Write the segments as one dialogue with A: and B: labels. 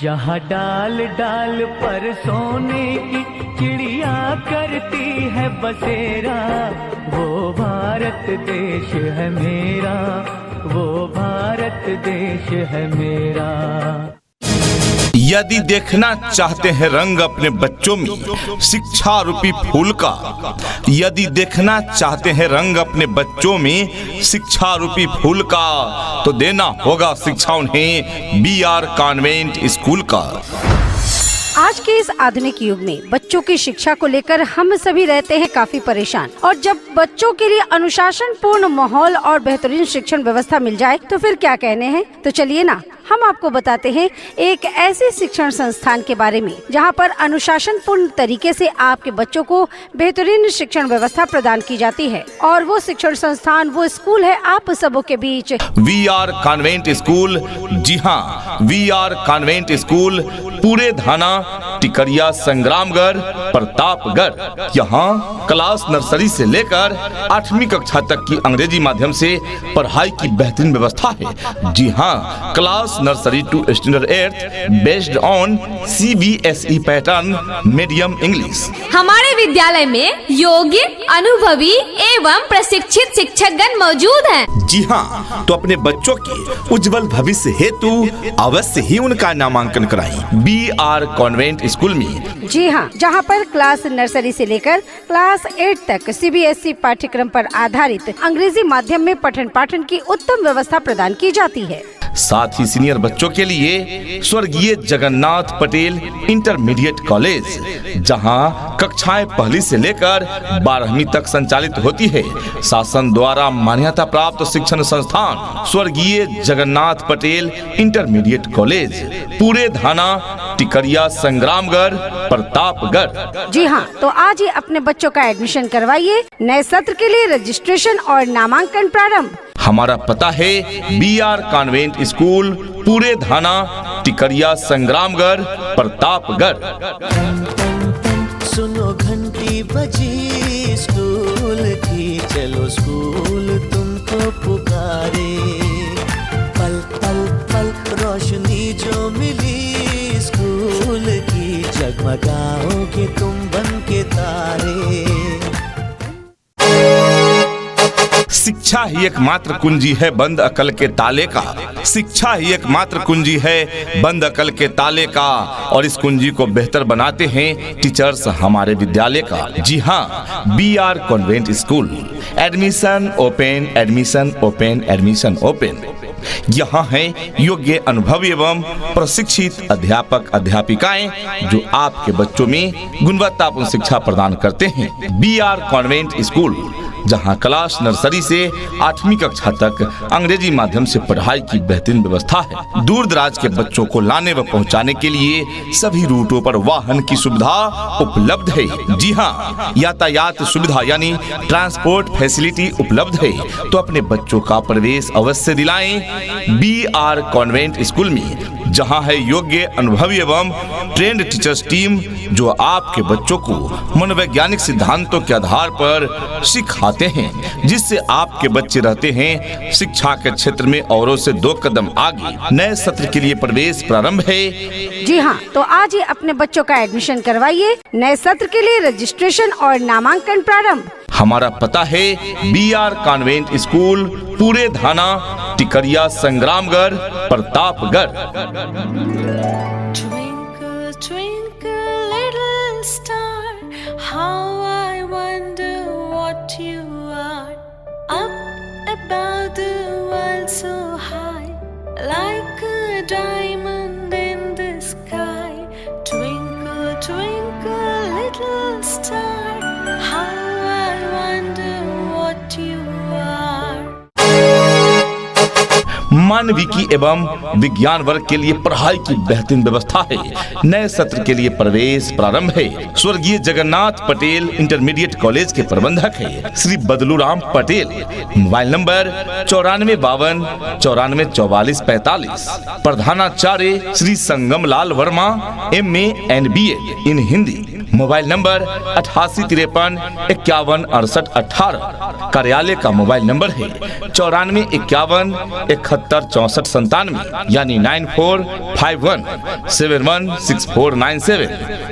A: जहाँ डाल डाल पर सोने की चिड़िया करती है बसेरा, वो भारत देश है मेरा, वो भारत देश है मेरा।
B: यदि देखना चाहते हैं रंग अपने बच्चों में शिक्षा रूपी फूल का, यदि देखना चाहते हैं रंग अपने बच्चों में शिक्षा रूपी फूल का, तो देना होगा शिक्षा उन्हें BR कॉन्वेंट स्कूल का।
C: आज के इस आधुनिक युग में बच्चों की शिक्षा को लेकर हम सभी रहते हैं काफी परेशान, और जब बच्चों के लिए अनुशासन पूर्ण माहौल और बेहतरीन शिक्षण व्यवस्था मिल जाए तो फिर क्या कहने हैं। तो चलिए ना, हम आपको बताते हैं एक ऐसे शिक्षण संस्थान के बारे में जहां पर अनुशासन पूर्ण तरीके से आपके बच्चों को बेहतरीन शिक्षण व्यवस्था प्रदान की जाती है। और वो शिक्षण संस्थान, वो स्कूल है आप सबों के बीच
B: VR कॉन्वेंट स्कूल। जी हाँ, VR कॉन्वेंट स्कूल पूरे थाना टिकरिया, संग्रामगढ़, प्रतापगढ़। यहाँ क्लास नर्सरी से लेकर 8वीं कक्षा तक की अंग्रेजी माध्यम से पढ़ाई की बेहतरीन व्यवस्था है। जी हाँ, class nursery to standard 8 based on CBSE pattern medium English.
D: हमारे विद्यालय में योग्य, अनुभवी एवं प्रशिक्षित शिक्षकगण मौजूद हैं।
B: जी हाँ, तो अपने बच्चों के उज्जवल भविष्य हेतु अवश्य ही उनका नामांकन कराएं BR कॉन्वेंट स्कूल में।
C: जी हाँ, जहाँ पर क्लास नर्सरी से लेकर क्लास 8 तक CBSE पाठ्यक्रम पर आधारित अंग्रेजी माध्यम में पठन पाठन की उत्तम व्यवस्था प्रदान की जाती है।
B: साथ ही सीनियर बच्चों के लिए स्वर्गीय जगन्नाथ पटेल इंटरमीडिएट कॉलेज, जहां कक्षाएं पहली से लेकर 12वीं तक संचालित होती है। शासन द्वारा मान्यता प्राप्त शिक्षण संस्थान स्वर्गीय जगन्नाथ पटेल इंटरमीडिएट कॉलेज, पूरे थाना टिकरिया, संग्रामगढ़, प्रतापगढ़।
C: जी हाँ, तो आज ही अपने बच्चों का एडमिशन करवाइए। नए सत्र के लिए रजिस्ट्रेशन और नामांकन प्रारंभ।
B: हमारा पता है BR कॉन्वेंट स्कूल, पूरे थाना टिकरिया, संग्रामगढ़, प्रतापगढ़।
E: सुनो घंटी बजी स्कूल की, चलो स्कूल तुमको पुकारे। पल पल पल रोशनी जो मिली स्कूल की, जगमगाओगे तुम बन के तारे।
B: शिक्षा ही एकमात्र कुंजी है बंद अकल के ताले का, शिक्षा ही एकमात्र कुंजी है बंद अकल के ताले का, और इस कुंजी को बेहतर बनाते हैं टीचर्स हमारे विद्यालय का। जी हाँ, BR convent school, admission open, admission open, admission open. यहाँ है योग्य, अनुभवी एवं प्रशिक्षित अध्यापक अध्यापिकाएं जो आपके बच्चों में गुणवत्तापूर्ण शिक्षा प्रदान करते हैं। BR कॉन्वेंट स्कूल, जहां क्लास नर्सरी से 8वीं कक्षा तक अंग्रेजी माध्यम से पढ़ाई की बेहतरीन व्यवस्था है। दूर दराज के बच्चों को लाने व पहुंचाने के लिए सभी रूटों पर वाहन की सुविधा उपलब्ध है। जी हाँ, यातायात सुविधा यानी ट्रांसपोर्ट फैसिलिटी उपलब्ध है। तो अपने बच्चों का प्रवेश अवश्य दिलाएं BR कॉन्वेंट स्कूल में, जहां है योग्य, अनुभवी एवं ट्रेंड टीचर्स टीम जो आपके बच्चों को मनोवैज्ञानिक सिद्धांतों के आधार पर सिखाते हैं, जिससे आपके बच्चे रहते हैं शिक्षा के क्षेत्र में औरों से 2 कदम आगे। नए सत्र के लिए प्रवेश प्रारंभ है।
C: जी हाँ, तो आज ही अपने बच्चों का एडमिशन करवाइए। नए सत्र के लिए रजिस्ट्रेशन और नामांकन प्रारंभ।
B: हमारा पता है BR कॉन्वेंट स्कूल, पूरे थाना Tikariya, Sangramgarh, Pratapgarh.
F: Twinkle, twinkle, little star, how I wonder what you are. Up above the world so high, like a diamond in the sky. Twinkle, twinkle, little star, how I wonder what you are.
B: मानविकी एवं विज्ञान वर्ग के लिए पढ़ाई की बेहतरीन व्यवस्था है। नए सत्र के लिए प्रवेश प्रारंभ है। स्वर्गीय जगन्नाथ पटेल इंटरमीडिएट कॉलेज के प्रबंधक है श्री बदलूराम पटेल। Mobile number 9452 9444 45। प्रधानाचार्य Shri Sangam Lal Verma, MA and BA in Hindi. Mobile number 8853516818। कार्यालय का मोबाइल नंबर है 9451716497 यानी 9451716497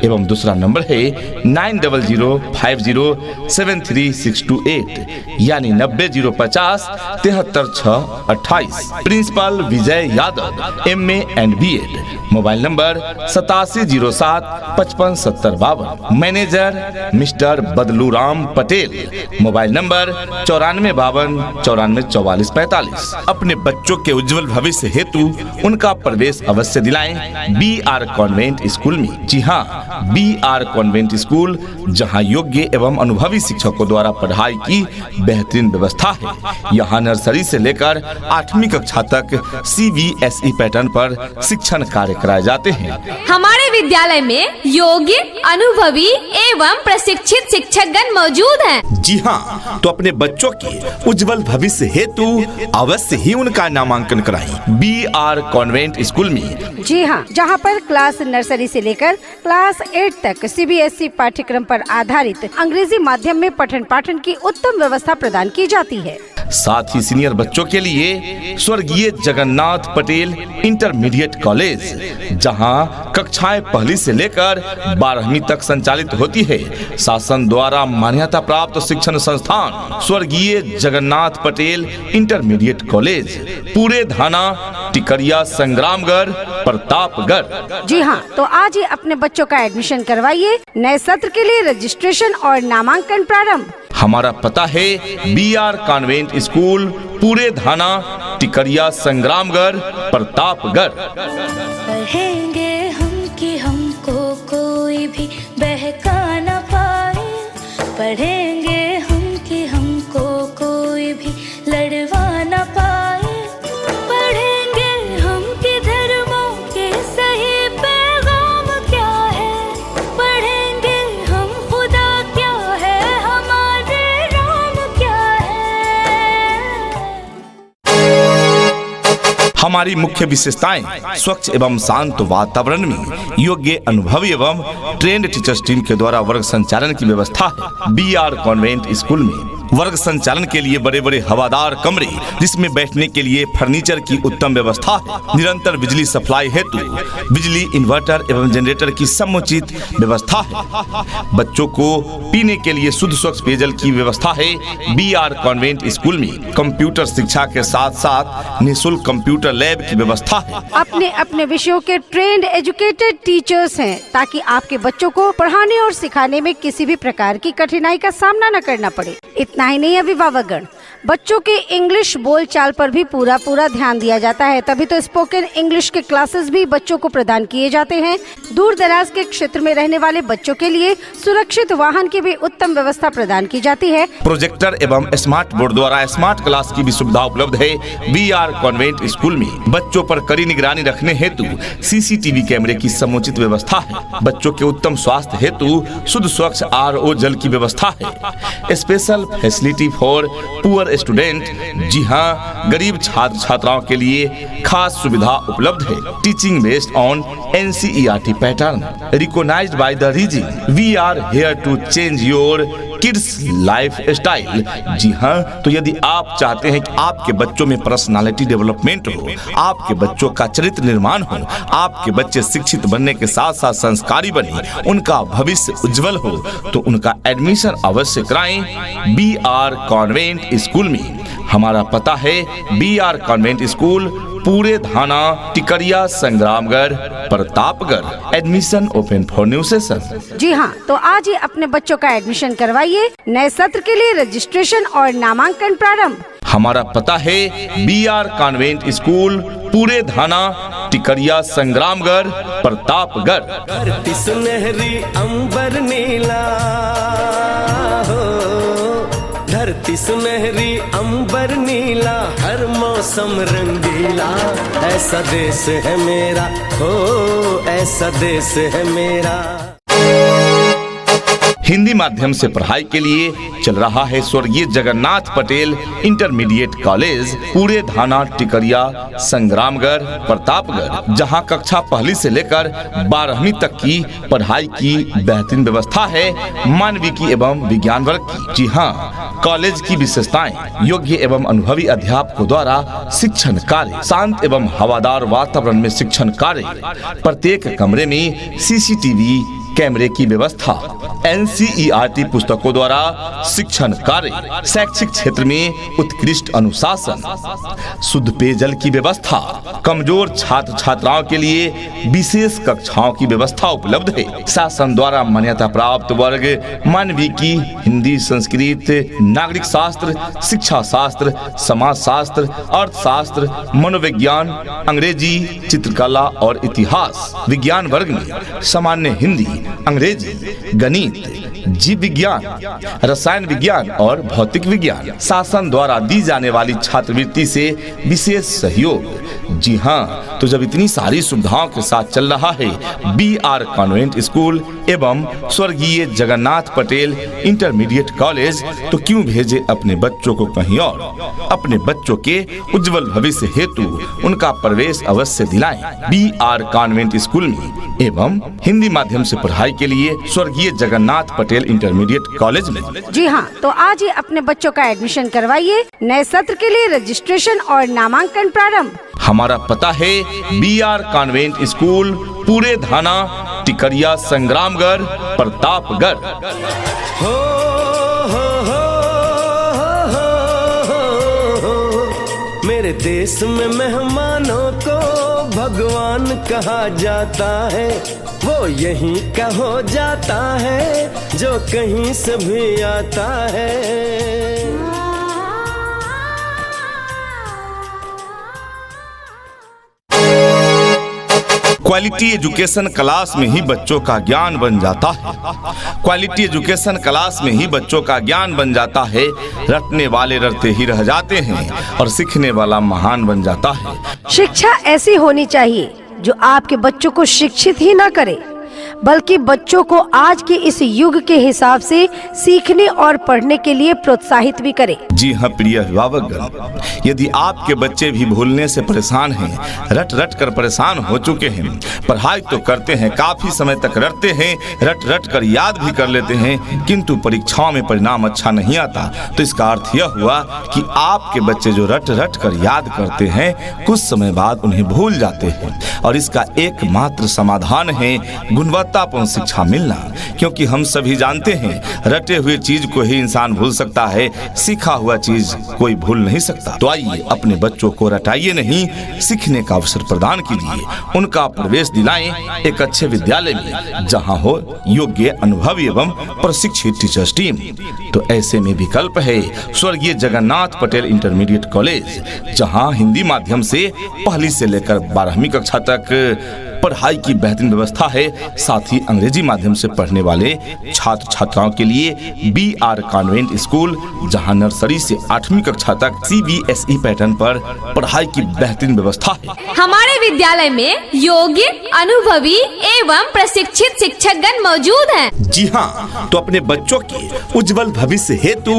B: एवं दूसरा नंबर है 9005073628 यानी 90050 73628। Principal Vijay Yadav MA and BEd। Mobile number 8707557052। Manager mister Badluram Patel. Mobile number 9452944445। अपने बच्चों के उज्जवल भविष्य हेतु उनका प्रवेश अवश्य दिलाएं BR कॉन्वेंट स्कूल में। जी हाँ, BR कॉन्वेंट स्कूल, जहाँ योग्य एवं अनुभवी शिक्षकों द्वारा पढ़ाई की बेहतरीन व्यवस्था है। यहाँ नर्सरी से लेकर 8वीं कक्षा तक CBSE पैटर्न पर शिक्षण कार्य कराए जाते हैं।
D: हमारे विद्यालय में योग्य, अनुभवी एवं प्रशिक्षित शिक्षकगण मौजूद हैं।
B: जी हाँ, तो अपने बच्चों के उज्जवल भविष्य हेतु अवश्य ही उनका नामांकन कराएं BR कॉन्वेंट स्कूल में।
C: जी हाँ, जहाँ पर क्लास नर्सरी से लेकर क्लास 8 तक CBSE पाठ्यक्रम पर आधारित अंग्रेजी माध्यम में पठन पाठन की उत्तम व्यवस्था प्रदान की जाती है।
B: साथ ही सीनियर बच्चों के लिए स्वर्गीय जगन्नाथ पटेल इंटरमीडिएट कॉलेज, जहां कक्षाएं पहली से लेकर 12वीं तक संचालित होती है। शासन द्वारा मान्यता प्राप्त शिक्षण संस्थान स्वर्गीय जगन्नाथ पटेल इंटरमीडिएट कॉलेज, पूरे थाना टिकरिया, संग्रामगढ़, प्रतापगढ़।
C: जी हाँ, तो आज ही अपने बच्चों का एडमिशन करवाइए। नए सत्र के लिए रजिस्ट्रेशन और नामांकन प्रारंभ।
B: हमारा पता है BR कॉन्वेंट स्कूल, पूरे थाना टिकरिया, संग्रामगढ़, प्रतापगढ़।
F: कहेंगे हम कि हमको कोई भी बहका न पाए, पढ़ेंगे हम कि हमको कोई भी लड़वा न पाए, पढ़ेंगे हम कि धर्मों के सही पैगाम क्या है, पढ़ेंगे हम खुदा क्या है, हमारे राम क्या है।
B: हमारी मुख्य विशेषताएं स्वच्छ एवं शांत वातावरण में योग्य, अनुभवी एवं ट्रेंड टीचर्स टीम के द्वारा वर्ग संचालन की व्यवस्था है। BR कॉन्वेंट स्कूल में वर्ग संचालन के लिए बड़े बड़े हवादार कमरे, जिसमें बैठने के लिए फर्नीचर की उत्तम व्यवस्था है। निरंतर बिजली सप्लाई हेतु बिजली, इन्वर्टर एवं जनरेटर की समुचित व्यवस्था है। बच्चों को पीने के लिए शुद्ध स्वच्छ पेयजल की व्यवस्था है। BR कॉन्वेंट स्कूल में कंप्यूटर शिक्षा के साथ साथ निःशुल्क कंप्यूटर लैब की व्यवस्था है।
C: अपने अपने विषयों के ट्रेंड एजुकेटेड टीचर्स हैं, ताकि आपके बच्चों को पढ़ाने और सिखाने में किसी भी प्रकार की कठिनाई का सामना न करना पड़े। इतना ही नहीं, अभिभावकगण, बच्चों के इंग्लिश बोलचाल पर भी पूरा ध्यान दिया जाता है। तभी तो स्पोकन इंग्लिश के क्लासेस भी बच्चों को प्रदान किए जाते हैं। दूर दराज के क्षेत्र में रहने वाले बच्चों के लिए सुरक्षित वाहन की भी उत्तम व्यवस्था प्रदान की जाती है।
B: प्रोजेक्टर एवं स्मार्ट बोर्ड द्वारा स्मार्ट क्लास की भी सुविधा उपलब्ध है। BR कॉन्वेंट स्कूल में बच्चों पर कड़ी निगरानी रखने हेतु CCTV कैमरे की समुचित व्यवस्था है। बच्चों के उत्तम स्वास्थ्य हेतु शुद्ध स्वच्छ RO जल की व्यवस्था है। Special facility for poor student, जी हाँ, गरीब छात्र छात्राओं के लिए खास सुविधा उपलब्ध है। Teaching based on NCERT pattern, recognised by the region. We are here to change your kids life style. जी हाँ, तो यदि आप चाहते हैं कि आपके बच्चों में पर्सनालिटी डेवलपमेंट हो, आपके बच्चों का चरित्र निर्माण हो, आपके बच्चे शिक्षित बनने के साथ साथ संस्कारी बने, उनका भविष्य उज्जवल हो, तो उनका एडमिशन अवश्य कराएं BR कॉन्वेंट स्कूल में। हमारा पता है BR कॉन्वेंट स्कूल, पूरे थाना Tikariya, Sangramgarh, Pratapgarh. Admission open for new session.
C: जी हाँ, तो आज ही अपने बच्चों का एडमिशन करवाइए। नए सत्र के लिए रजिस्ट्रेशन और नामांकन प्रारंभ।
B: हमारा पता है BR कॉन्वेंट स्कूल, पूरे थाना टिकरिया, संग्रामगढ़, प्रतापगढ़।
E: धरती सुनहरी अंबर नीला हो, धरती सुनहरी अंबर नीला, हर मौसम रंगीला, ऐसा देश है मेरा, हो ऐसा देश है मेरा।
B: हिंदी माध्यम से पढ़ाई के लिए चल रहा है स्वर्गीय जगन्नाथ पटेल इंटरमीडिएट कॉलेज, पूरे थाना टिकरिया, संग्रामगढ़, प्रतापगढ़, जहां कक्षा पहली से लेकर 12वीं तक की पढ़ाई की बेहतरीन व्यवस्था है, मानविकी एवं विज्ञान वर्ग की। जी हाँ, कॉलेज की विशेषताएं योग्य एवं अनुभवी अध्यापकों द्वारा शिक्षण कार्य, शांत एवं हवादार वातावरण में शिक्षण कार्य, प्रत्येक कमरे में सीसीटीवी कैमरे की व्यवस्था, NCERT पुस्तकों द्वारा शिक्षण कार्य, शैक्षिक क्षेत्र में उत्कृष्ट अनुशासन, शुद्ध पेयजल की व्यवस्था, कमजोर छात्र छात्राओं के लिए विशेष कक्षाओं की व्यवस्था उपलब्ध है, शासन द्वारा मान्यता प्राप्त वर्ग मानविकी, हिंदी, संस्कृत, नागरिक शास्त्र, शिक्षा शास्त्र, समाज शास्त्र, अर्थशास्त्र, मनोविज्ञान, अंग्रेजी, चित्रकला और इतिहास। विज्ञान वर्ग में सामान्य हिंदी, अंग्रेजी, गणित, जीव विज्ञान, रसायन विज्ञान और भौतिक विज्ञान। शासन द्वारा दी जाने वाली छात्रवृत्ति से विशेष सहयोग। जी हाँ, तो जब इतनी सारी सुविधाओं के साथ चल रहा है BR कॉन्वेंट स्कूल एवं स्वर्गीय जगन्नाथ पटेल इंटरमीडिएट कॉलेज, तो क्यों भेजे अपने बच्चों को कहीं और। अपने बच्चों के उज्जवल भविष्य हेतु उनका प्रवेश अवश्य दिलाएं BR कॉन्वेंट स्कूल में एवं हिंदी माध्यम से पढ़ाई के लिए स्वर्गीय जगन्नाथ पटेल इंटरमीडिएट कॉलेज में।
C: जी हाँ, तो आज ही अपने बच्चों का एडमिशन करवाइए। नए सत्र के लिए रजिस्ट्रेशन और नामांकन प्रारंभ।
B: हमारा पता है BR कॉन्वेंट स्कूल, पूरे थाना टिकरिया, संग्रामगढ़, प्रतापगढ़।
E: हो मेरे देश में मेहमानों को भगवान कहा जाता है, वो यहीं का हो जाता है जो कहीं से भी आता है।
B: क्वालिटी एजुकेशन क्लास में ही बच्चों का ज्ञान बन जाता है। क्वालिटी एजुकेशन क्लास में ही बच्चों का ज्ञान बन जाता है। रटने वाले रटते ही रह जाते हैं और सीखने वाला महान बन जाता है।
C: शिक्षा ऐसी होनी चाहिए जो आपके बच्चों को शिक्षित ही न करे, बल्कि बच्चों को आज के इस युग के हिसाब से सीखने और पढ़ने के लिए प्रोत्साहित भी करे।
B: जी हाँ प्रिय अभिभावकगण, यदि आपके बच्चे भी भूलने से परेशान हैं, रट रट कर परेशान हो चुके हैं, पढ़ाई तो करते हैं, काफी समय तक रटते हैं, रट रट कर याद भी कर लेते हैं, किंतु परीक्षाओं में परिणाम अच्छा नहीं आता, तो इसका अर्थ यह हुआ कि आपके बच्चे जो रट रट कर याद करते हैं, कुछ समय बाद उन्हें भूल जाते हैं। और इसका एकमात्र समाधान है गुणवत्तापूर्ण शिक्षा मिलना, क्योंकि हम सभी जानते हैं रटे हुए चीज को ही इंसान भूल सकता है, सीखा हुआ चीज कोई भूल नहीं सकता। तो आइए अपने बच्चों को रटाइए नहीं, सीखने का अवसर प्रदान कीजिए, उनका प्रवेश दिलाएं एक अच्छे विद्यालय में जहां हो योग्य, अनुभवी एवं प्रशिक्षित टीचर्स टीम। तो ऐसे में विकल्प है स्वर्गीय जगन्नाथ पटेल इंटरमीडिएट कॉलेज, जहां हिंदी माध्यम से पहली से लेकर 12वीं कक्षा तक पढ़ाई की बेहतरीन व्यवस्था है। साथ ही अंग्रेजी माध्यम से पढ़ने वाले छात्र छात्राओं के लिए BR कॉन्वेंट स्कूल, जहां नर्सरी से 8वीं कक्षा तक CBSE पैटर्न पर पढ़ाई की बेहतरीन व्यवस्था है।
D: हमारे विद्यालय में योग्य, अनुभवी एवं प्रशिक्षित शिक्षकगण मौजूद हैं।
B: जी हाँ, तो अपने बच्चों के उज्जवल भविष्य हेतु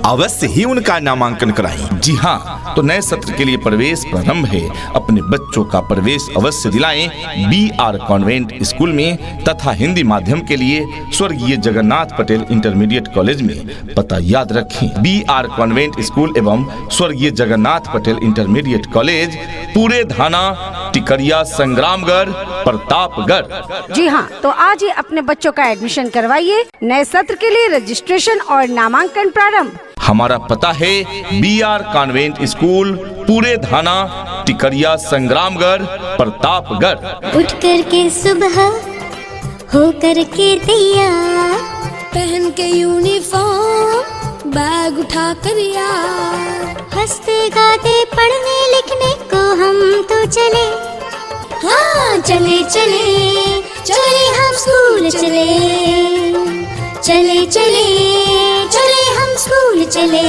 B: अवश्य ही उनका नामांकन कराएं। जी हाँ, तो नए सत्र के लिए प्रवेश प्रारंभ है। अपने बच्चों का प्रवेश अवश्य दिलाएं BR कॉन्वेंट स्कूल में तथा हिंदी माध्यम के लिए स्वर्गीय जगन्नाथ पटेल इंटरमीडिएट कॉलेज में। पता याद रखें, BR कॉन्वेंट स्कूल एवं स्वर्गीय जगन्नाथ पटेल इंटरमीडिएट कॉलेज, पूरे थाना टिकरिया, संग्रामगढ़, प्रतापगढ़।
C: जी हाँ, तो आज ही अपने बच्चों का एडमिशन करवाइए। नए सत्र के लिए रजिस्ट्रेशन और नामांकन प्रारंभ।
B: हमारा पता है BR कॉन्वेंट स्कूल, पूरे थाना टिकरिया, संग्रामगढ़, प्रतापगढ़।
F: उठ कर के सुबह हो कर के तैयार,
G: पहन के यूनिफॉर्म, बैग उठा कर यार,
F: हंसते गाते पढ़ने लिखने को हम तो चले। हाँ चले चले चले हम स्कूल चले, चले चले चले हम स्कूल चले।